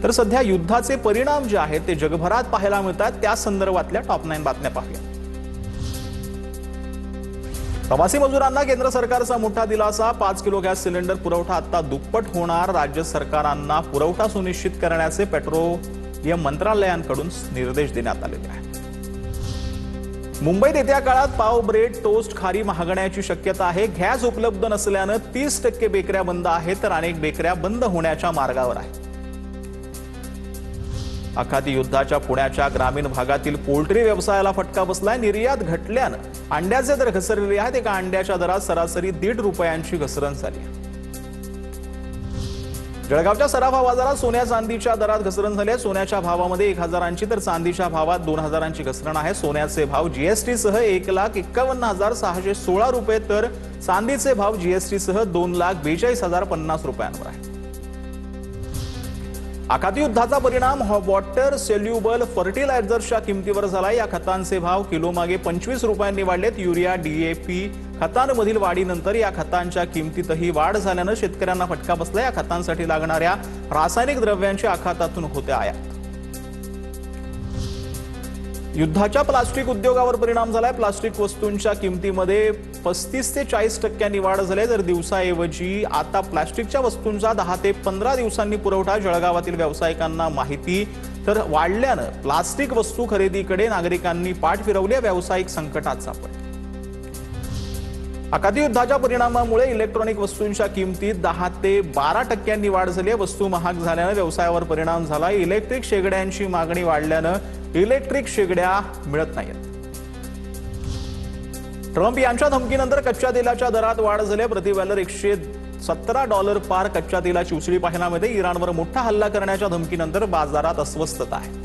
तर सध्या युद्धाचे परिणाम जे आहेत ते जगभरात पाहायला मिळतात, त्या संदर्भातल्या टॉप 9 बातम्या पाहूया। प्रवासी मजुरांना केंद्र सरकारचा मोठा दिलासा, 5 किलो गॅस सिलेंडर पुरवठा आता दुप्पट होणार। राज्य सरकारांना पुरवठा सुनिश्चित करण्याचे पेट्रोलियम मंत्रालयाकडून निर्देश देण्यात आलेले आहेत। मुंबईत येत्या काळात पाव, ब्रेड, टोस्ट, खारी महागण्याची शक्यता आहे। गॅस उपलब्ध नसल्याने 30% बेकऱ्या बंद आहेत, तर अनेक बेकऱ्या बंद होण्याच्या मार्गावर आहेत। आखाती युद्धाच्या पुण्याच्या ग्रामीण भागातील पोल्ट्री व्यवसायाला फटका बसलाय। निर्यात घटल्याने अंड्याचे दर घसरले आहेत। एका अंड्याच्या दरात सरासरी 1.5 रुपयांची घसरण झाली। जळगावच्या सराफा बाजारात सोन्या चांदीच्या दरात घसरण झाली आहे। सोन्याच्या भावामध्ये 1000ची तर चांदीच्या भावात 2000ची घसरण आहे। सोन्याचे भाव जीएसटी सह 1,51,616 रुपये, तर चांदीचे भाव जीएसटी सह 2,42,050 रुपयांवर आहे। आखाती युद्धाचा परिणाम वॉटर सोल्युबल फर्टिलायझर्सच्या किमतीवर झाला। या खतांचे भाव किलोमागे 25 रुपयांनी वाढलेत। युरिया, डीएपी खतांमधील वाढीनंतर या खतांच्या किमतीतही वाढ झाल्याने शेतकऱ्यांना फटका बसला। या खतांसाठी लागणाऱ्या रासायनिक द्रव्यांची आखातातून होते आयात। युद्धाच्या प्लास्टिक उद्योगावर परिणाम झालाय। प्लास्टिक वस्तूंच्या किमतीमध्ये 35 ते 40% वाढ झाली, तर दिवसाऐवजी आता प्लास्टिकच्या वस्तूंचा 10 ते 15 दिवसांनी पुरवठा। जळगावातील व्यावसायिकांना माहिती तर वाढल्याने प्लास्टिक वस्तू खरेदीकडे नागरिकांनी पाठ फिरवली। व्यावसायिक संकटात सापडले। आखाती युद्धाच्या परिणामामुळे इलेक्ट्रॉनिक वस्तूंच्या किमतीत 10 ते 12% वाढ झाली आहे। वस्तू महाग झाल्याने व्यवसायावर परिणाम झाला। इलेक्ट्रिक शेगड्यांची मागणी वाढल्याने इलेक्ट्रिक शेगड्या मिळत नाहीत। ट्रम्प यांच्या धमकीनंतर कच्च्या तेलाच्या दरात वाढ झाली। प्रति बॅरल $117 पार कच्च्या तेलाची उसळी पाहायला मिळते। इराणवर मोठा हल्ला करण्याच्या धमकीनंतर बाजारात अस्वस्थता आहे।